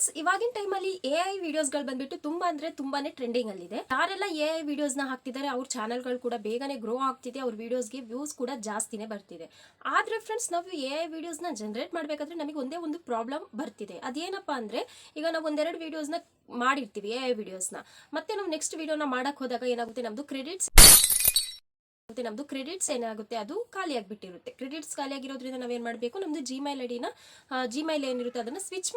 Friends, ಇವಾಗಿನ ಟೈಮಲ್ಲಿ AI ವಿಡಿಯೋಸ್ಗಳು ಬಂದ್ಬಿಟ್ಟು ತುಂಬಾನೇ ಟ್ರೆಂಡಿಂಗ್ ಅಲ್ಲಿದೆ. ಯಾರೆಲ್ಲ AI ವಿಡಿಯೋಸ್ನ ಹಾಕ್ತಿದ್ದಾರೆ ಅವ್ರ ಚಾನಲ್ಗಳು ಕೂಡ ಬೇಗನೆ ಗ್ರೋ ಆಗ್ತಿದೆ, ಅವ್ರ ವಿಡಿಯೋಸ್ಗೆ ವ್ಯೂಸ್ ಕೂಡ ಜಾಸ್ತಿನೇ ಬರ್ತಿದೆ. ಆದ್ರೆ ಫ್ರೆಂಡ್ಸ್, ನಾವು AI ವಿಡಿಯೋಸ್ನ ಜನರೇಟ್ ಮಾಡಬೇಕಾದ್ರೆ ನಮಗೆ ಒಂದೇ ಒಂದು ಪ್ರಾಬ್ಲಮ್ ಬರ್ತಿದೆ. ಅದೇನಪ್ಪ ಅಂದ್ರೆ, ಈಗ ನಾವು ಒಂದೆರಡು ವಿಡಿಯೋಸ್ನ ಮಾಡಿರ್ತೀವಿ AI ವಿಡಿಯೋಸ್ನ, ಮತ್ತೆ ನಾವು ನೆಕ್ಸ್ಟ್ ವಿಡಿಯೋನ ಮಾಡಕ್ ಹೋದಾಗ ಏನಾಗುತ್ತೆ, ನಮ್ದು ಕ್ರೆಡಿಟ್ಸ್ ಏನಾಗುತ್ತೆ, ಅದು ಖಾಲಿ ಆಗಿಬಿಟ್ಟಿರುತ್ತೆ. ಕ್ರೆಡಿಟ್ಸ್ ಖಾಲಿ ಆಗಿರೋದ್ರಿಂದ ನಾವೇನು ಮಾಡಬೇಕು, ನಮ್ಮದು ಜಿಮೇಲ್ ಐಡಿನ ಜಿಮೇಲ್ ಏನಿರುತ್ತೆ ಅದನ್ನು ಸ್ವಿಚ್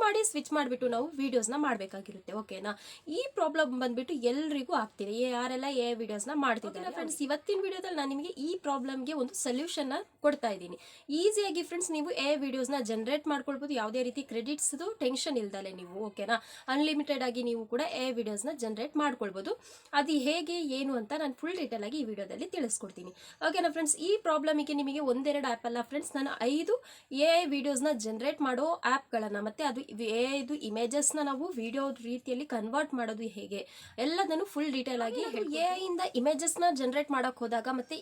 ಮಾಡಿಬಿಟ್ಟು ನಾವು ವಿಡಿಯೋಸ್ನ ಮಾಡಬೇಕಾಗಿರುತ್ತೆ. ಓಕೆನಾ? ಈ ಪ್ರಾಬ್ಲಮ್ ಬಂದ್ಬಿಟ್ಟು ಎಲ್ರಿಗೂ ಆಗ್ತಿದೆ, ಯಾರೆಲ್ಲ ಎ ವಿಡಿಯೋಸ್ನ ಮಾಡ್ತಿದ್ದಾರೆ. ಫ್ರೆಂಡ್ಸ್, ಇವತ್ತಿನ ವಿಡಿಯೋದಲ್ಲಿ ನಾನು ನಿಮಗೆ ಈ ಪ್ರಾಬ್ಲಮ್ಗೆ ಒಂದು ಸೊಲ್ಯೂಷನ್ನ ಕೊಡ್ತಾ ಇದ್ದೀನಿ. ಈಸಿಯಾಗಿ ಫ್ರೆಂಡ್ಸ್ ನೀವು ಎ ವಿಡಿಯೋಸ್ನ ಜನರೇಟ್ ಮಾಡ್ಕೊಳ್ಬೋದು, ಯಾವುದೇ ರೀತಿ ಕ್ರೆಡಿಟ್ಸ್ದು ಟೆನ್ಷನ್ ಇಲ್ದಲೆ ನೀವು. ಓಕೆನಾ? ಅನ್ಲಿಮಿಟೆಡ್ ಆಗಿ ನೀವು ಕೂಡ ಎ ವಿಡಿಯೋಸ್ನ ಜನರೇಟ್ ಮಾಡ್ಕೊಳ್ಬೋದು. ಅದು ಹೇಗೆ ಏನು ಅಂತ ನಾನು ಫುಲ್ ಡೀಟೇಲ್ ಆಗಿ ಈ ವಿಡಿಯೋದಲ್ಲಿ ತಿಳಿಸ್ಕೊಡ್ತೀನಿ. ಓಕೆನಾ ಫ್ರೆಂಡ್ಸ್, ಈ ಪ್ರಾಬ್ಲಮಿಗೆ ನಿಮಗೆ ಒಂದೆರಡು ಆ್ಯಪ್ ಅಲ್ಲ ಫ್ರೆಂಡ್ಸ್, ನಾನು 5 AI ವಿಡಿಯೋಸ್ನ ಜನರೇಟ್ ಮಾಡೋ ಆ್ಯಪ್ಗಳನ್ನು, ಮತ್ತು ಅದು AI ಇಮೇಜಸ್ನ ನಾವು ವಿಡಿಯೋ ರೀತಿಯಲ್ಲಿ ಕನ್ವರ್ಟ್ ಮಾಡೋದು ಹೇಗೆ ಎಲ್ಲದನ್ನು ಫುಲ್ ಡೀಟೇಲ್ ಆಗಿ AI ಇಂದ ಇಮೇಜಸ್ನ ಜನರೇಟ್ ಮಾಡೋಕೆ ಹೋದಾಗ, ಮತ್ತು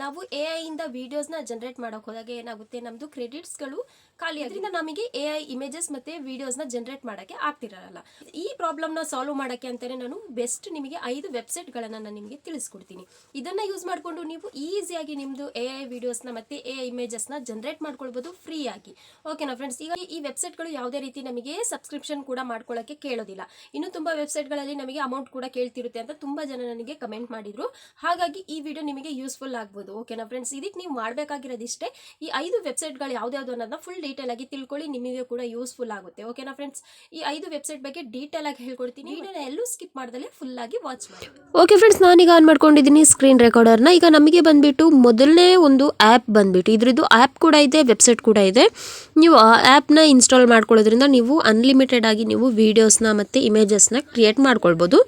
ನಾವು AI ಇಂದ ವಿಡಿಯೋಸ್ನ ಜನರೇಟ್ ಮಾಡೋಕೆ ಹೋದಾಗ ಏನಾಗುತ್ತೆ, ನಮ್ಮದು ಕ್ರೆಡಿಟ್ಸ್ಗಳು ಖಾಲಿ ಆದ್ರಿಂದ ನಮಗೆ AI ಇಮೇಜಸ್ ಮತ್ತು ವಿಡಿಯೋಸ್ನ ಜನರೇಟ್ ಮಾಡೋಕ್ಕೆ ಆಗ್ತಿರಲ್ಲ. ಈ ಪ್ರಾಬ್ಲಮ್ನ ಸಾಲ್ವ್ ಮಾಡೋಕ್ಕೆ ಅಂತಲೇ ನಾನು ಬೆಸ್ಟ್ ನಿಮಗೆ 5 ವೆಬ್ಸೈಟ್ಗಳನ್ನು ನಾನು ನಿಮಗೆ ತಿಳಿಸ್ಕೊಡ್ತೀನಿ. ಇದನ್ನು ಯೂಸ್ ಮಾಡಿಕೊಂಡು ನೀವು ಈಸಿಯಾಗಿ ನಿಮ್ಮದು AI ವಿಡಿಯೋಸ್ನ ಮತ್ತು AI ಇಮೇಜಸ್ನ ಜನರೇಟ್ ಮಾಡ್ಕೊಳ್ಬೋದು ಫ್ರೀ ಆಗಿ. ಓಕೆನಾ ಫ್ರೆಂಡ್ಸ್? ಈಗ ಈ ವೆಬ್ಸೈಟ್ಗಳು ಯಾವುದೇ ರೀತಿ ನಮಗೆ ಸಬ್ಸ್ಕ್ರಿಪ್ಷನ್ ಕೂಡ ಮಾಡ್ಕೊಳ್ಳೋಕ್ಕೆ ಕೇಳೋದಿಲ್ಲ. ಇನ್ನು ತುಂಬ ವೆಬ್ಸೈಟ್ಗಳಲ್ಲಿ ನಮಗೆ ಅಮೌಂಟ್ ಕೂಡ ಕೇಳ್ತಿರುತ್ತೆ ಅಂತ ತುಂಬ ಜನ ನನಗೆ ಕಮೆಂಟ್ ಮಾಡಿದ್ರು. ಹಾಗಾಗಿ ಈ ವಿಡಿಯೋ ನಿಮಗೆ ಯೂಸ್ಫುಲ್ ಆಗ್ಬೋದು. ಓಕೆನಾ ಫ್ರೆಂಡ್ಸ್? ಇದಕ್ಕೆ ನೀವು ಮಾಡಬೇಕಾಗಿರೋದಿಷ್ಟೇ, ಈ 5 ವೆಬ್ಸೈಟ್ಗಳು ಯಾವ್ದಾವುದು ಅನ್ನೋದನ್ನ ಫುಲ್ ಡೀಟೇಲ್ ಆಗಿ ತಿಳ್ಕೊಳ್ಳಿ, ನಿಮಗೆ ಕೂಡ ಯೂಸ್ಫುಲ್ ಆಗುತ್ತೆ. ಓಕೆನಾ ಫ್ರೆಂಡ್ಸ್? ಈ 5 ವೆಬ್ಸೈಟ್ ಬಗ್ಗೆ ಡೀಟೇಲ್ ಆಗಿ ಹೇಳ್ಕೊಡ್ತೀನಿ. ವಿಡಿಯೋನ ಎಲ್ಲೂ ಸ್ಕಿಪ್ ಮಾಡ್ದಲೇ ಫುಲ್ ಆಗಿ ವಾಚ್ ಮಾಡಿ. ಓಕೆ ಫ್ರೆಂಡ್ಸ್, ನಾನೀಗ ಆನ್ ಮಾಡ್ಕೊಂಡಿದ್ದೀನಿ ಸ್ಕ್ರೀನ್ ರೆಕಾರ್ಡರ್ನ. ಈಗ ನಮಗೆ ಬಂದ್ಬಿಟ್ಟು ಮೊದಲನೇ ಒಂದು ಆ್ಯಪ್ ಬಂದ್ಬಿಟ್ಟು ಇದ್ರದ್ದು ಆ್ಯಪ್ ಕೂಡ ಇದೆ, ವೆಬ್ಸೈಟ್ ಕೂಡ ಇದೆ. ನೀವು ಆ ಆ್ಯಪ್ನ ಇನ್ಸ್ಟಾಲ್ ಮಾಡ್ಕೊಳ್ಳೋದ್ರಿಂದ ನೀವು ಅನ್ಲಿಮಿಟೆಡ್ ಆಗಿ ನೀವು ವೀಡಿಯೋಸ್ನ ಮತ್ತು ಇಮೇಜಸ್ನ ಕ್ರಿಯೇಟ್ ಮಾಡ್ಕೊಳ್ಬೋದು.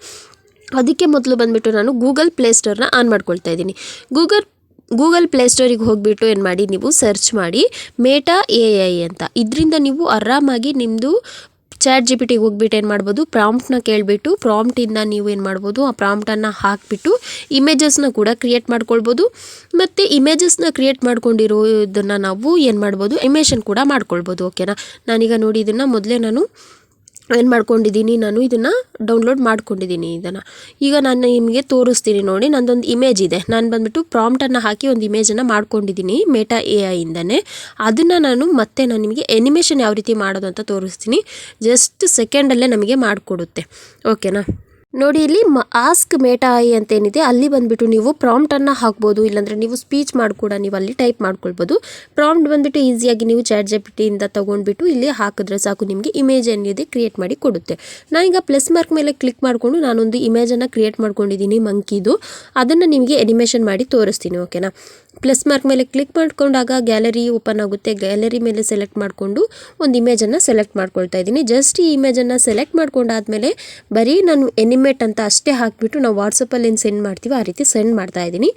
ಅದಕ್ಕೆ ಮೊದಲು ಬಂದ್ಬಿಟ್ಟು ನಾನು ಗೂಗಲ್ ಪ್ಲೇಸ್ಟೋರ್ನ ಆನ್ ಮಾಡ್ಕೊಳ್ತಾ ಇದ್ದೀನಿ. ಗೂಗಲ್ ಪ್ಲೇಸ್ಟೋರಿಗೆ ಹೋಗಿಬಿಟ್ಟು ಏನು ಮಾಡಿ, ನೀವು ಸರ್ಚ್ ಮಾಡಿ ಮೇಟಾ AI ಅಂತ. ಇದರಿಂದ ನೀವು ಆರಾಮಾಗಿ ನಿಮ್ಮದು ChatGPT ಹೋಗ್ಬಿಟ್ಟು ಏನು ಮಾಡ್ಬೋದು, ಪ್ರಾಂಪ್ಟ್ನ ಕೇಳಿಬಿಟ್ಟು ಪ್ರಾಂಪ್ಟಿಂದ ನೀವು ಏನು ಮಾಡ್ಬೋದು, ಆ ಪ್ರಾಂಪ್ಟನ್ನು ಹಾಕಿಬಿಟ್ಟು ಇಮೇಜಸ್ನ ಕೂಡ ಕ್ರಿಯೇಟ್ ಮಾಡ್ಕೊಳ್ಬೋದು. ಮತ್ತು ಇಮೇಜಸ್ನ ಕ್ರಿಯೇಟ್ ಮಾಡ್ಕೊಂಡಿರೋದನ್ನು ನಾವು ಏನು ಮಾಡ್ಬೋದು, ಅನಿಮೇಷನ್ ಕೂಡ ಮಾಡ್ಕೊಳ್ಬೋದು. ಓಕೆನಾ? ನಾನೀಗ ನೋಡಿ ಇದನ್ನು ಮೊದಲೇ ನಾನು ಏನು ಮಾಡ್ಕೊಂಡಿದ್ದೀನಿ, ನಾನು ಇದನ್ನು ಡೌನ್ಲೋಡ್ ಮಾಡ್ಕೊಂಡಿದ್ದೀನಿ. ಈಗ ನಾನು ನಿಮಗೆ ತೋರಿಸ್ತೀನಿ ನೋಡಿ. ನಂದೊಂದು ಇಮೇಜ್ ಇದೆ, ನಾನು ಬಂದ್ಬಿಟ್ಟು ಪ್ರಾಂಪ್ಟನ್ನು ಹಾಕಿ ಒಂದು ಇಮೇಜನ್ನು ಮಾಡ್ಕೊಂಡಿದ್ದೀನಿ ಮೇಟಾ AI ಇಂದನೇ. ಅದನ್ನು ನಾನು ನಿಮಗೆ ಅನಿಮೇಷನ್ ಯಾವ ರೀತಿ ಮಾಡೋದು ಅಂತ ತೋರಿಸ್ತೀನಿ. ಜಸ್ಟ್ ಸೆಕೆಂಡಲ್ಲೇ ನಮಗೆ ಮಾಡಿಕೊಡುತ್ತೆ. ಓಕೆನಾ? ನೋಡಿ, ಇಲ್ಲಿ ಆಸ್ಕ್ ಮೇಟಾ AI ಅಂತ ಏನಿದೆ, ಅಲ್ಲಿ ಬಂದುಬಿಟ್ಟು ನೀವು ಪ್ರಾಂಪ್ಟನ್ನು ಹಾಕ್ಬೋದು, ಇಲ್ಲಾಂದರೆ ನೀವು ಸ್ಪೀಚ್ ಮಾಡಿ ಕೂಡ ನೀವು ಅಲ್ಲಿ ಟೈಪ್ ಮಾಡ್ಕೊಳ್ಬೋದು. ಪ್ರಾಂಪ್ಟ್ ಬಂದುಬಿಟ್ಟು ಈಸಿಯಾಗಿ ನೀವು ChatGPT ಇಂದ ತೊಗೊಂಡ್ಬಿಟ್ಟು ಇಲ್ಲಿ ಹಾಕಿದ್ರೆ ಸಾಕು, ನಿಮಗೆ ಇಮೇಜ್ ಏನಿದೆ ಕ್ರಿಯೇಟ್ ಮಾಡಿ ಕೊಡುತ್ತೆ. ನಾನೀಗ ಪ್ಲಸ್ ಮಾರ್ಕ್ ಮೇಲೆ ಕ್ಲಿಕ್ ಮಾಡಿಕೊಂಡು ನಾನೊಂದು ಇಮೇಜನ್ನು ಕ್ರಿಯೇಟ್ ಮಾಡ್ಕೊಂಡಿದ್ದೀನಿ ಮಂಕಿದು. ಅದನ್ನು ನಿಮಗೆ ಅನಿಮೇಷನ್ ಮಾಡಿ ತೋರಿಸ್ತೀನಿ. ಓಕೆನಾ? ಪ್ಲಸ್ ಮಾರ್ಕ್ ಮೇಲೆ ಕ್ಲಿಕ್ ಮಾಡ್ಕೊಂಡಾಗ ಗ್ಯಾಲರಿ ಓಪನ್ ಆಗುತ್ತೆ. ಗ್ಯಾಲರಿ ಮೇಲೆ ಸೆಲೆಕ್ಟ್ ಮಾಡಿಕೊಂಡು ಒಂದು ಇಮೇಜನ್ನು ಸೆಲೆಕ್ಟ್ ಮಾಡ್ಕೊಳ್ತಾ ಇದ್ದೀನಿ. ಜಸ್ಟ್ ಈ ಇಮೇಜನ್ನು ಸೆಲೆಕ್ಟ್ ಮಾಡ್ಕೊಂಡಾದ್ಮೇಲೆ ಬರೀ ನಾನು ಎನಿಮೇಟ್ ಅಂತ ಅಷ್ಟೇ ಹಾಕಿಬಿಟ್ಟು ನಾವು ವಾಟ್ಸಪ್ಪಲ್ಲಿ ಏನು ಸೆಂಡ್ ಮಾಡ್ತೀವಿ ಆ ರೀತಿ ಸೆಂಡ್ ಮಾಡ್ತಾ ಇದ್ದೀನಿ.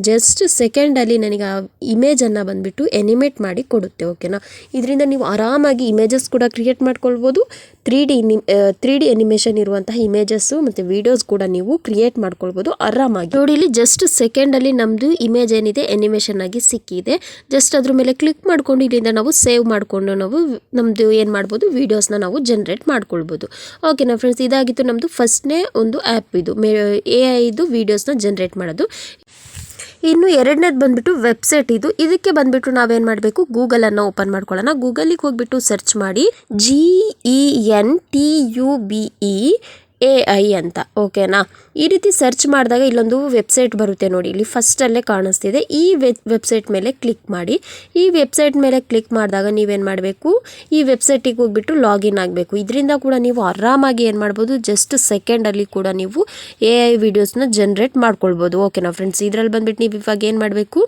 ಜಸ್ಟ್ ಸೆಕೆಂಡಲ್ಲಿ ನನಗೆ ಆ ಇಮೇಜನ್ನು ಬಂದುಬಿಟ್ಟು ಎನಿಮೇಟ್ ಮಾಡಿ ಕೊಡುತ್ತೆ. ಓಕೆನಾ? ಇದರಿಂದ ನೀವು ಆರಾಮಾಗಿ ಇಮೇಜಸ್ ಕೂಡ ಕ್ರಿಯೇಟ್ ಮಾಡ್ಕೊಳ್ಬೋದು. 3D ಅನಿಮೇಷನ್ ಇರುವಂತಹ ಇಮೇಜಸ್ಸು ಮತ್ತು ವೀಡಿಯೋಸ್ ಕೂಡ ನೀವು ಕ್ರಿಯೇಟ್ ಮಾಡ್ಕೊಳ್ಬೋದು ಆರಾಮಾಗಿ. ನೋಡಿ, ಇಲ್ಲಿ ಜಸ್ಟ್ ಸೆಕೆಂಡಲ್ಲಿ ನಮ್ಮದು ಇಮೇಜ್ ಏನಿದೆ ಅನಿಮೇಷನ್ ಆಗಿ ಸಿಕ್ಕಿದೆ. ಜಸ್ಟ್ ಅದ್ರ ಮೇಲೆ ಕ್ಲಿಕ್ ಮಾಡ್ಕೊಂಡು ಇಲ್ಲಿಂದ ನಾವು ಸೇವ್ ಮಾಡಿಕೊಂಡು ನಾವು ನಮ್ಮದು ಏನು ಮಾಡ್ಬೋದು, ವೀಡಿಯೋಸ್ನ ನಾವು ಜನರೇಟ್ ಮಾಡ್ಕೊಳ್ಬೋದು. ಓಕೆನಾ ಫ್ರೆಂಡ್ಸ್? ಇದಾಗಿತ್ತು ನಮ್ಮದು ಫಸ್ಟ್ನೇ ಒಂದು ಆ್ಯಪ್, ಇದು AI ವೀಡಿಯೋಸ್ನ ಜನರೇಟ್ ಮಾಡೋದು. ಇನ್ನು ಎರಡನೇದು ಬಂದುಬಿಟ್ಟು ವೆಬ್ಸೈಟ್. ಇದಕ್ಕೆ ಬಂದುಬಿಟ್ಟು ನಾವೇನು ಮಾಡಬೇಕು, ಗೂಗಲನ್ನು ಓಪನ್ ಮಾಡ್ಕೊಳ್ಳೋಣ. ಗೂಗಲಿಗೆ ಹೋಗಿಬಿಟ್ಟು ಸರ್ಚ್ ಮಾಡಿ GENTUBE ಅಂತ. ಓಕೆನಾ? ಈ ರೀತಿ ಸರ್ಚ್ ಮಾಡಿದಾಗ ಇಲ್ಲೊಂದು ವೆಬ್ಸೈಟ್ ಬರುತ್ತೆ ನೋಡಿ, ಇಲ್ಲಿ ಫಸ್ಟಲ್ಲೇ ಕಾಣಿಸ್ತಿದೆ. ಈ ವೆಬ್ಸೈಟ್ ಮೇಲೆ ಕ್ಲಿಕ್ ಮಾಡಿ. ಈ ವೆಬ್ಸೈಟ್ ಮೇಲೆ ಕ್ಲಿಕ್ ಮಾಡಿದಾಗ ನೀವೇನು ಮಾಡಬೇಕು, ಈ ವೆಬ್ಸೈಟಿಗೆ ಹೋಗ್ಬಿಟ್ಟು ಲಾಗಿನ್ ಆಗಬೇಕು. ಇದರಿಂದ ಕೂಡ ನೀವು ಆರಾಮಾಗಿ ಏನು ಮಾಡ್ಬೋದು, ಜಸ್ಟ್ ಸೆಕೆಂಡಲ್ಲಿ ಕೂಡ ನೀವು AI ವಿಡಿಯೋಸ್ನ ಜನರೇಟ್ ಮಾಡ್ಕೊಳ್ಬೋದು. ಓಕೆನಾ ಫ್ರೆಂಡ್ಸ್? ಇದರಲ್ಲಿ ಬಂದುಬಿಟ್ಟು ನೀವು ಇವಾಗ ಏನು ಮಾಡಬೇಕು,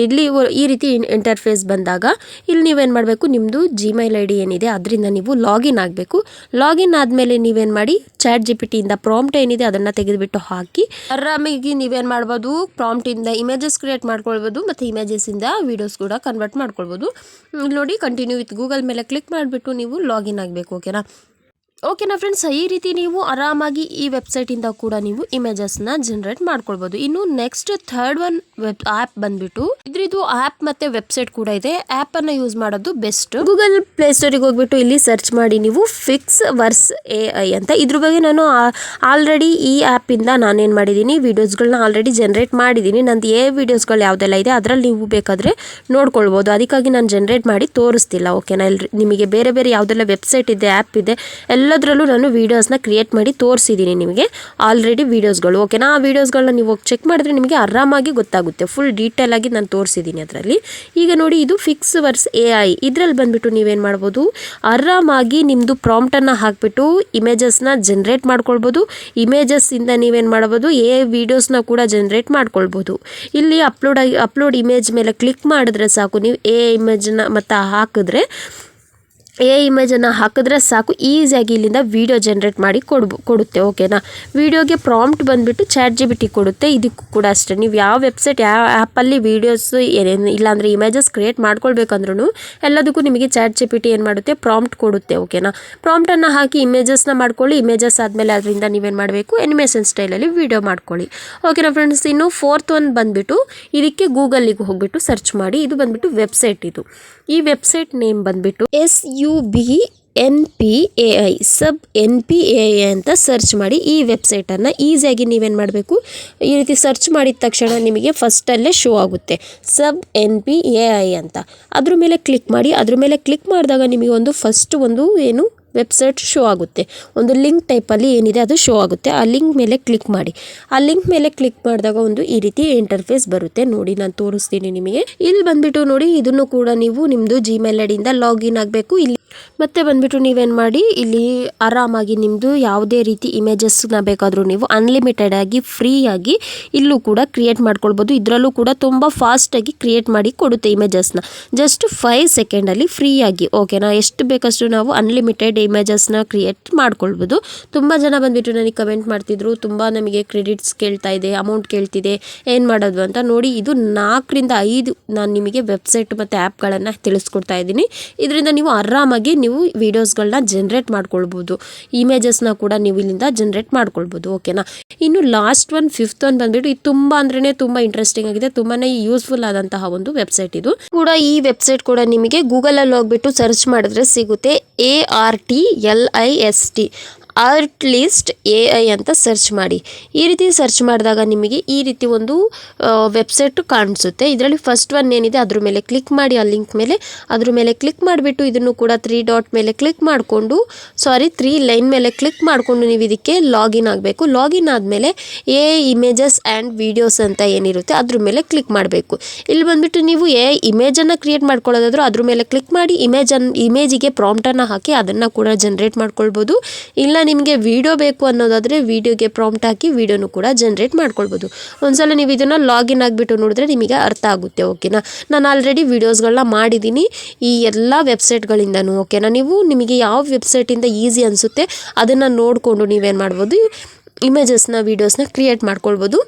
ಇಲ್ಲಿ ಈ ರೀತಿ ಇಂಟರ್ಫೇಸ್ ಬಂದಾಗ ಇಲ್ಲಿ ನೀವೇನು ಮಾಡಬೇಕು, ನಿಮ್ಮದು ಜಿಮೇಲ್ ID ಏನಿದೆ ಅದರಿಂದ ನೀವು ಲಾಗಿನ್ ಆಗಬೇಕು. ಲಾಗಿನ್ ಆದಮೇಲೆ ನೀವೇನು ಮಾಡಿ, ChatGPT ಇಂದ ಪ್ರಾಂಪ್ಟ್ ಏನಿದೆ ಅದನ್ನು ತೆಗೆದುಬಿಟ್ಟು ಹಾಕಿ ಆರಾಮಾಗಿ ನೀವೇನು ಮಾಡ್ಬೋದು, ಪ್ರಾಂಪ್ಟಿಂದ ಇಮೇಜಸ್ ಕ್ರಿಯೇಟ್ ಮಾಡ್ಕೊಳ್ಬೋದು ಮತ್ತು ಇಮೇಜಸ್ಸಿಂದ ವೀಡಿಯೋಸ್ ಕೂಡ ಕನ್ವರ್ಟ್ ಮಾಡ್ಕೊಳ್ಬೋದು. ಇಲ್ಲಿ ನೋಡಿ, ಕಂಟಿನ್ಯೂ ವಿತ್ ಗೂಗಲ್ ಮೇಲೆ ಕ್ಲಿಕ್ ಮಾಡಿಬಿಟ್ಟು ನೀವು ಲಾಗಿನ್ ಆಗಬೇಕು. ಓಕೆನಾ? ಓಕೆನಾ ಫ್ರೆಂಡ್ಸ್, ಈ ರೀತಿ ನೀವು ಆರಾಮಾಗಿ ಈ ವೆಬ್ಸೈಟಿಂದ ಕೂಡ ನೀವು ಇಮೇಜಸ್ನ ಜನರೇಟ್ ಮಾಡ್ಕೊಳ್ಬೋದು. ಇನ್ನು ನೆಕ್ಸ್ಟ್ ಥರ್ಡ್ ಒನ್ ಆ್ಯಪ್ ಬಂದ್ಬಿಟ್ಟು ಇದ್ರದ್ದು ಆ್ಯಪ್ ಮತ್ತೆ ವೆಬ್ಸೈಟ್ ಕೂಡ ಇದೆ. ಆ್ಯಪನ್ನು ಯೂಸ್ ಮಾಡೋದು ಬೆಸ್ಟ್. ಗೂಗಲ್ ಪ್ಲೇಸ್ಟೋರಿಗೆ ಹೋಗ್ಬಿಟ್ಟು ಇಲ್ಲಿ ಸರ್ಚ್ ಮಾಡಿ ನೀವು ಫಿಕ್ಸ್ವರ್ಸ್ AI ಅಂತ. ಇದ್ರ ಬಗ್ಗೆ ನಾನು ಆಲ್ರೆಡಿ ಈ ಆ್ಯಪಿಂದ ನಾನೇನು ಮಾಡಿದ್ದೀನಿ, ವೀಡಿಯೋಸ್ಗಳನ್ನ ಆಲ್ರೆಡಿ ಜನರೇಟ್ ಮಾಡಿದ್ದೀನಿ. ನಂದು ವಿಡಿಯೋಸ್ಗಳು ಯಾವುದೆಲ್ಲ ಇದೆ ಅದರಲ್ಲಿ ನೀವು ಬೇಕಾದರೆ ನೋಡ್ಕೊಳ್ಬೋದು. ಅದಕ್ಕಾಗಿ ನಾನು ಜನರೇಟ್ ಮಾಡಿ ತೋರಿಸ್ತಿಲ್ಲ. ಓಕೆನಾ, ನಿಮಗೆ ಬೇರೆ ಬೇರೆ ಯಾವುದೆಲ್ಲ ವೆಬ್ಸೈಟ್ ಇದೆ, ಆ್ಯಪ್ ಇದೆ, ಎಲ್ಲದರಲ್ಲೂ ನಾನು ವೀಡಿಯೋಸ್ನ ಕ್ರಿಯೇಟ್ ಮಾಡಿ ತೋರಿಸಿದ್ದೀನಿ ನಿಮಗೆ ಆಲ್ರೆಡಿ ವೀಡಿಯೋಸ್ಗಳು. ಓಕೆನಾ, ಆ ವೀಡಿಯೋಸ್ಗಳನ್ನ ನೀವು ಚೆಕ್ ಮಾಡಿದ್ರೆ ನಿಮಗೆ ಆರಾಮಾಗಿ ಗೊತ್ತಾಗುತ್ತೆ. ಫುಲ್ ಡೀಟೇಲ್ ಆಗಿ ನಾನು ತೋರಿಸಿದ್ದೀನಿ ಅದರಲ್ಲಿ. ಈಗ ನೋಡಿ, ಇದು ಫಿಕ್ಸ್ವರ್ಸ್ AI. ಇದರಲ್ಲಿ ಬಂದುಬಿಟ್ಟು ನೀವೇನು ಮಾಡ್ಬೋದು, ಆರಾಮಾಗಿ ನಿಮ್ಮದು ಪ್ರಾಂಪ್ಟನ್ನು ಹಾಕಿಬಿಟ್ಟು ಇಮೇಜಸ್ನ ಜನರೇಟ್ ಮಾಡ್ಕೊಳ್ಬೋದು. ಇಮೇಜಸ್ಸಿಂದ ನೀವೇನು ಮಾಡ್ಬೋದು, ವೀಡಿಯೋಸ್ನ ಕೂಡ ಜನರೇಟ್ ಮಾಡ್ಕೊಳ್ಬೋದು. ಇಲ್ಲಿ ಅಪ್ಲೋಡ್ ಇಮೇಜ್ ಮೇಲೆ ಕ್ಲಿಕ್ ಮಾಡಿದ್ರೆ ಸಾಕು. ನೀವು ಇಮೇಜನ್ನ ಮತ್ತು ಹಾಕಿದ್ರೆ ಇಮೇಜನ್ನು ಹಾಕಿದ್ರೆ ಸಾಕು, ಈಸಿಯಾಗಿ ಇಲ್ಲಿಂದ ವೀಡಿಯೋ ಜನರೇಟ್ ಮಾಡಿ ಕೊಡುತ್ತೆ. ಓಕೆನಾ, ವೀಡಿಯೋಗೆ ಪ್ರಾಂಪ್ಟ್ ಬಂದುಬಿಟ್ಟು ChatGPT ಕೊಡುತ್ತೆ. ಇದಕ್ಕೂ ಕೂಡ ಅಷ್ಟೇ, ನೀವು ಯಾವ ವೆಬ್ಸೈಟ್ ಯಾವ ಆ್ಯಪಲ್ಲಿ ವೀಡಿಯೋಸ್ ಇಲ್ಲಾಂದರೆ ಇಮೇಜಸ್ ಕ್ರಿಯೇಟ್ ಮಾಡ್ಕೊಳ್ಬೇಕಂದ್ರೂ ಎಲ್ಲದಕ್ಕೂ ನಿಮಗೆ ChatGPT ಏನು ಮಾಡುತ್ತೆ, ಪ್ರಾಂಪ್ಟ್ ಕೊಡುತ್ತೆ. ಓಕೆನಾ, ಪ್ರಾಂಪ್ಟನ್ನು ಹಾಕಿ ಇಮೇಜಸ್ನ ಮಾಡ್ಕೊಳ್ಳಿ. ಇಮೇಜಸ್ ಆದಮೇಲೆ ಅದರಿಂದ ನೀವೇನು ಮಾಡಬೇಕು, ಅನಿಮೇಷನ್ ಸ್ಟೈಲಲ್ಲಿ ವೀಡಿಯೋ ಮಾಡ್ಕೊಳ್ಳಿ. ಓಕೆನಾ ಫ್ರೆಂಡ್ಸ್, ಇನ್ನು ಫೋರ್ತ್ ಒನ್ ಬಂದುಬಿಟ್ಟು ಇದಕ್ಕೆ ಗೂಗಲಿಗೆ ಹೋಗ್ಬಿಟ್ಟು ಸರ್ಚ್ ಮಾಡಿ. ಇದು ಬಂದುಬಿಟ್ಟು ವೆಬ್ಸೈಟ್. ಇದು ಈ ವೆಬ್ಸೈಟ್ ನೇಮ್ ಬಂದುಬಿಟ್ಟು SUBNPAI NPAI ಅಂತ ಸರ್ಚ್ ಮಾಡಿ. ಈ ವೆಬ್ಸೈಟನ್ನು ಈಸಿಯಾಗಿ ನೀವೇನು ಮಾಡಬೇಕು, ಈ ರೀತಿ ಸರ್ಚ್ ಮಾಡಿದ ತಕ್ಷಣ ನಿಮಗೆ ಫಸ್ಟಲ್ಲೇ ಶೋ ಆಗುತ್ತೆ SUBNPAI ಅಂತ. ಅದ್ರ ಮೇಲೆ ಕ್ಲಿಕ್ ಮಾಡಿ. ಅದ್ರ ಮೇಲೆ ಕ್ಲಿಕ್ ಮಾಡಿದಾಗ ನಿಮಗೆ ಒಂದು ವೆಬ್ಸೈಟ್ ಶೋ ಆಗುತ್ತೆ. ಒಂದು ಲಿಂಕ್ ಟೈಪಲ್ಲಿ ಏನಿದೆ ಅದು ಶೋ ಆಗುತ್ತೆ. ಆ ಲಿಂಕ್ ಮೇಲೆ ಕ್ಲಿಕ್ ಮಾಡಿ. ಆ ಲಿಂಕ್ ಮೇಲೆ ಕ್ಲಿಕ್ ಮಾಡಿದಾಗ ಈ ರೀತಿ ಇಂಟರ್ಫೇಸ್ ಬರುತ್ತೆ. ನೋಡಿ, ನಾನು ತೋರಿಸ್ತೀನಿ ನಿಮಗೆ. ಇಲ್ಲಿ ಬಂದುಬಿಟ್ಟು ನೋಡಿ, ಇದನ್ನು ಕೂಡ ನೀವು ನಿಮ್ಮದು Gmail ಐಡಿಯಿಂದ ಲಾಗಿನ್ ಆಗಬೇಕು. ಇಲ್ಲಿ ಮತ್ತೆ ಬಂದುಬಿಟ್ಟು ನೀವೇನು ಮಾಡಿ, ಇಲ್ಲಿ ಆರಾಮಾಗಿ ನಿಮ್ಮದು ಯಾವುದೇ ರೀತಿ ಇಮೇಜಸ್ನ ಬೇಕಾದರೂ ನೀವು ಅನ್ಲಿಮಿಟೆಡ್ ಆಗಿ ಫ್ರೀಯಾಗಿ ಇಲ್ಲೂ ಕೂಡ ಕ್ರಿಯೇಟ್ ಮಾಡ್ಕೊಳ್ಬೋದು. ಇದರಲ್ಲೂ ಕೂಡ ತುಂಬ ಫಾಸ್ಟಾಗಿ ಕ್ರಿಯೇಟ್ ಮಾಡಿ ಕೊಡುತ್ತೆ ಇಮೇಜಸ್ನ. ಜಸ್ಟ್ 5 ಸೆಕೆಂಡಲ್ಲಿ ಫ್ರೀಯಾಗಿ. ಓಕೆನಾ, ಎಷ್ಟು ಬೇಕಷ್ಟು ನಾವು ಅನ್ಲಿಮಿಟೆಡ್ ಇಮೇಜಸ್ನ ಕ್ರಿಯೇಟ್ ಮಾಡ್ಕೊಳ್ಬೋದು. ತುಂಬ ಜನ ಬಂದುಬಿಟ್ಟು ನನಗೆ ಕಮೆಂಟ್ ಮಾಡ್ತಿದ್ರು, ತುಂಬ ನಮಗೆ ಕ್ರೆಡಿಟ್ಸ್ ಕೇಳ್ತಾ ಇದೆ, ಅಮೌಂಟ್ ಕೇಳ್ತಿದೆ, ಏನು ಮಾಡೋದು ಅಂತ. ನೋಡಿ, ಇದು 4 ರಿಂದ 5 ನಾನು ನಿಮಗೆ ವೆಬ್ಸೈಟ್ ಮತ್ತು ಆ್ಯಪ್ಗಳನ್ನು ತಿಳಿಸ್ಕೊಡ್ತಾ ಇದ್ದೀನಿ. ಇದರಿಂದ ನೀವು ಆರಾಮಾಗಿ ನೀವು ವೀಡಿಯೋಸ್ಗಳನ್ನ ಜನರೇಟ್ ಮಾಡ್ಕೊಳ್ಬೋದು. ಇಮೇಜಸ್ನ ಕೂಡ ನೀವು ಇಲ್ಲಿಂದ ಜನರೇಟ್ ಮಾಡ್ಕೊಳ್ಬೋದು. ಓಕೆನಾ, ಇನ್ನು ಲಾಸ್ಟ್ ಒನ್, ಫಿಫ್ತ್ ಒನ್ ಬಂದುಬಿಟ್ಟು ಇದು ತುಂಬ ಅಂದ್ರೆ ತುಂಬ ಇಂಟ್ರೆಸ್ಟಿಂಗ್ ಆಗಿದೆ, ತುಂಬಾ ಯೂಸ್ಫುಲ್ ಆದಂತಹ ಒಂದು ವೆಬ್ಸೈಟ್. ಇದು ಕೂಡ ಈ ವೆಬ್ಸೈಟ್ ಕೂಡ ನಿಮಗೆ ಗೂಗಲಲ್ಲಿ ಹೋಗ್ಬಿಟ್ಟು ಸರ್ಚ್ ಮಾಡಿದ್ರೆ ಸಿಗುತ್ತೆ. ARTLIST ಆರ್ಟ್ಲಿಸ್ಟ್ AI ಅಂತ ಸರ್ಚ್ ಮಾಡಿ. ಈ ರೀತಿ ಸರ್ಚ್ ಮಾಡಿದಾಗ ನಿಮಗೆ ಈ ರೀತಿ ಒಂದು ವೆಬ್ಸೈಟ್ ಕಾಣಿಸುತ್ತೆ. ಇದರಲ್ಲಿ ಫಸ್ಟ್ ಒನ್ ಏನಿದೆ ಅದ್ರ ಮೇಲೆ ಕ್ಲಿಕ್ ಮಾಡಿ. ಆ ಲಿಂಕ್ ಮೇಲೆ ಅದ್ರ ಮೇಲೆ ಕ್ಲಿಕ್ ಮಾಡಿಬಿಟ್ಟು ಇದನ್ನು ಕೂಡ 3 ಡಾಟ್ ಮೇಲೆ ಕ್ಲಿಕ್ ಮಾಡಿಕೊಂಡು 3 ಲೈನ್ ಮೇಲೆ ಕ್ಲಿಕ್ ಮಾಡಿಕೊಂಡು ನೀವು ಇದಕ್ಕೆ ಲಾಗಿನ್ ಆಗಬೇಕು. ಲಾಗಿನ್ ಆದಮೇಲೆ ಇಮೇಜಸ್ ಆ್ಯಂಡ್ ವೀಡಿಯೋಸ್ ಅಂತ ಏನಿರುತ್ತೆ ಅದ್ರ ಮೇಲೆ ಕ್ಲಿಕ್ ಮಾಡಬೇಕು. ಇಲ್ಲಿ ಬಂದುಬಿಟ್ಟು ನೀವು ಇಮೇಜನ್ನು ಕ್ರಿಯೇಟ್ ಮಾಡ್ಕೊಳ್ಳೋದಾದ್ರೂ ಅದ್ರ ಮೇಲೆ ಕ್ಲಿಕ್ ಮಾಡಿ ಇಮೇಜಿಗೆ ಪ್ರಾಂಪ್ಟನ್ನು ಹಾಕಿ ಅದನ್ನು ಕೂಡ ಜನರೇಟ್ ಮಾಡ್ಕೊಳ್ಬೋದು. ಇಲ್ಲ ನಿಮಗೆ ವಿಡಿಯೋ ಬೇಕು ಅನ್ನೋದಾದರೆ ವಿಡಿಯೋಗೆ ಪ್ರಾಂಪ್ಟ್ ಹಾಕಿ ವಿಡಿಯೋನು ಕೂಡ ಜನರೇಟ್ ಮಾಡ್ಕೊಳ್ಬೋದು. ಒಂದ್ಸಲ ನೀವು ಇದನ್ನು ಲಾಗಿನ್ ಆಗಿಬಿಟ್ಟು ನೋಡಿದ್ರೆ ನಿಮಗೆ ಅರ್ಥ ಆಗುತ್ತೆ. ಓಕೆನಾ, ನಾನು ಆಲ್ರೆಡಿ ವೀಡಿಯೋಸ್ಗಳನ್ನ ಮಾಡಿದ್ದೀನಿ ಈ ಎಲ್ಲ ವೆಬ್ಸೈಟ್ಗಳಿಂದನೂ. ಓಕೆನಾ, ನಿಮಗೆ ಯಾವ ವೆಬ್ಸೈಟಿಂದ ಈಸಿ ಅನಿಸುತ್ತೆ ಅದನ್ನು ನೋಡಿಕೊಂಡು ನೀವೇನು ಮಾಡ್ಬೋದು, ಇಮೇಜಸ್ನ ವೀಡಿಯೋಸ್ನ ಕ್ರಿಯೇಟ್ ಮಾಡ್ಕೊಳ್ಬೋದು.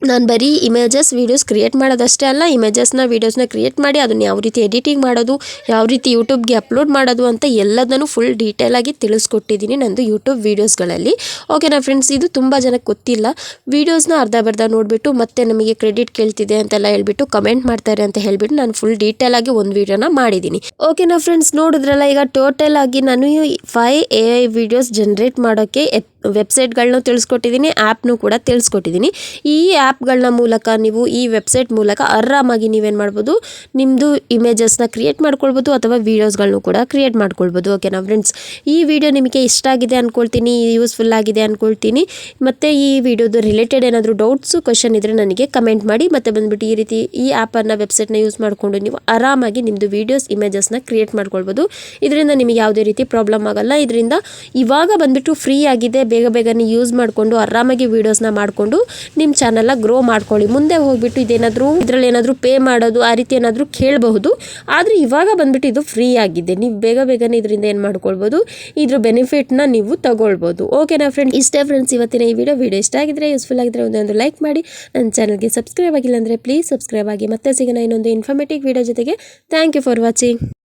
ನಾನು ಬರೀ ಇಮೇಜಸ್ ವೀಡಿಯೋಸ್ ಕ್ರಿಯೇಟ್ ಮಾಡೋದಷ್ಟೇ ಅಲ್ಲ, ಇಮೇಜಸ್ನ ವೀಡಿಯೋಸ್ನ ಕ್ರಿಯೇಟ್ ಮಾಡಿ ಅದನ್ನು ಯಾವ ರೀತಿ ಎಡಿಟಿಂಗ್ ಮಾಡೋದು, ಯಾವ ರೀತಿ ಯೂಟ್ಯೂಬ್ಗೆ ಅಪ್ಲೋಡ್ ಮಾಡೋದು ಅಂತ ಎಲ್ಲದನ್ನು ಫುಲ್ ಡೀಟೇಲಾಗಿ ತಿಳಿಸ್ಕೊಟ್ಟಿದ್ದೀನಿ ನಂದು ಯೂಟ್ಯೂಬ್ ವೀಡಿಯೋಸ್ಗಳಲ್ಲಿ. ಓಕೆನಾ ಫ್ರೆಂಡ್ಸ್, ಇದು ತುಂಬ ಜನಕ್ಕೆ ಗೊತ್ತಿಲ್ಲ. ವೀಡಿಯೋಸ್ನ ಅರ್ಧ ನೋಡಿಬಿಟ್ಟು ಮತ್ತೆ ನಮಗೆ ಕ್ರೆಡಿಟ್ ಕೇಳ್ತಿದೆ ಅಂತೆಲ್ಲ ಹೇಳ್ಬಿಟ್ಟು ಕಮೆಂಟ್ ಮಾಡ್ತಾರೆ ಅಂತ ಹೇಳ್ಬಿಟ್ಟು ನಾನು ಫುಲ್ ಡೀಟೇಲಾಗಿ ಒಂದು ವೀಡಿಯೋನ ಮಾಡಿದ್ದೀನಿ. ಓಕೆನಾ ಫ್ರೆಂಡ್ಸ್, ನೋಡಿದ್ರಲ್ಲ, ಈಗ ಟೋಟಲ್ ಆಗಿ ನಾನು 5 AI ವೀಡಿಯೋಸ್ ಜನರೇಟ್ ಮಾಡೋಕ್ಕೆ ವೆಬ್ಸೈಟ್ಗಳನ್ನೂ ತಿಳಿಸ್ಕೊಟ್ಟಿದ್ದೀನಿ, ಆ್ಯಪ್ನೂ ಕೂಡ ತಿಳಿಸ್ಕೊಟ್ಟಿದ್ದೀನಿ. ಈ ಆ್ಯಪ್ಗಳನ್ನ ಮೂಲಕ ನೀವು ಈ ವೆಬ್ಸೈಟ್ ಮೂಲಕ ಆರಾಮಾಗಿ ನೀವೇನು ಮಾಡ್ಬೋದು, ನಿಮ್ಮದು ಇಮೇಜಸ್ನ ಕ್ರಿಯೇಟ್ ಮಾಡ್ಕೊಳ್ಬೋದು ಅಥವಾ ವೀಡಿಯೋಸ್ಗಳನ್ನೂ ಕೂಡ ಕ್ರಿಯೇಟ್ ಮಾಡ್ಕೊಳ್ಬೋದು. ಓಕೆನಾ ಫ್ರೆಂಡ್ಸ್, ಈ ವಿಡಿಯೋ ನಿಮಗೆ ಇಷ್ಟ ಆಗಿದೆ ಅಂದ್ಕೊಳ್ತೀನಿ, ಯೂಸ್ಫುಲ್ ಆಗಿದೆ ಅಂದ್ಕೊಳ್ತೀನಿ. ಮತ್ತು ಈ ವಿಡಿಯೋದು ರಿಲೇಟೆಡ್ ಏನಾದರೂ ಡೌಟ್ಸು ಕ್ವಶನ್ ಇದ್ದರೆ ನನಗೆ ಕಮೆಂಟ್ ಮಾಡಿ. ಮತ್ತು ಬಂದುಬಿಟ್ಟು ಈ ರೀತಿ ಈ ಆ್ಯಪನ್ನು ವೆಬ್ಸೈಟ್ನ ಯೂಸ್ ಮಾಡಿಕೊಂಡು ನೀವು ಆರಾಮಾಗಿ ನಿಮ್ಮದು ವೀಡಿಯೋಸ್ ಇಮೇಜಸ್ನ ಕ್ರಿಯೇಟ್ ಮಾಡ್ಕೊಳ್ಬೋದು. ಇದರಿಂದ ನಿಮಗೆ ಯಾವುದೇ ರೀತಿ ಪ್ರಾಬ್ಲಮ್ ಆಗಲ್ಲ. ಇದರಿಂದ ಇವಾಗ ಬಂದುಬಿಟ್ಟು ಫ್ರೀ ಆಗಿದೆ, ಬೇಗನೆ ಯೂಸ್ ಮಾಡಿಕೊಂಡು ಆರಾಮಾಗಿ ವೀಡಿಯೋಸ್ನ ಮಾಡಿಕೊಂಡು ನಿಮ್ಮ ಚಾನಲ್ನ ಗ್ರೋ ಮಾಡ್ಕೊಳ್ಳಿ. ಮುಂದೆ ಹೋಗ್ಬಿಟ್ಟು ಇದರಲ್ಲಿ ಏನಾದರೂ ಪೇ ಮಾಡೋದು ಆ ರೀತಿ ಏನಾದರೂ ಕೇಳಬಹುದು. ಆದರೆ ಇವಾಗ ಬಂದುಬಿಟ್ಟು ಇದು ಫ್ರೀ ಆಗಿದೆ, ನೀವು ಬೇಗನೆ ಇದರಿಂದ ಏನು ಮಾಡ್ಕೊಳ್ಬೋದು, ಇದ್ರ ಬೆನಿಫಿಟ್ನ ನೀವು ತಗೊಳ್ಬೋದು. ಓಕೆನಾ ಫ್ರೆಂಡ್ಸ್, ಇಷ್ಟೇ ಫ್ರೆಂಡ್ಸ್ ಇವತ್ತಿನ ಈ ವಿಡಿಯೋ ಇಷ್ಟ ಆಗಿದ್ರೆ, ಯೂಸ್ಫುಲ್ ಆಗಿದ್ರೆ ಒಂದು ಲೈಕ್ ಮಾಡಿ. ನನ್ನ ಚಾನಲ್ಗೆ ಸಬ್ಸ್ಕ್ರೈಬ್ ಆಗಿಲ್ಲ ಅಂದರೆ ಪ್ಲೀಸ್ ಸಬ್ಸ್ಕ್ರೈಬ್ ಆಗಿ. ಮತ್ತೆ ಸಿಗೋಣ ಇನ್ನೊಂದು ಇನ್ಫಾರ್ಮೇಟಿವ್ ವಿಡಿಯೋ ಜೊತೆಗೆ. Thank you for watching.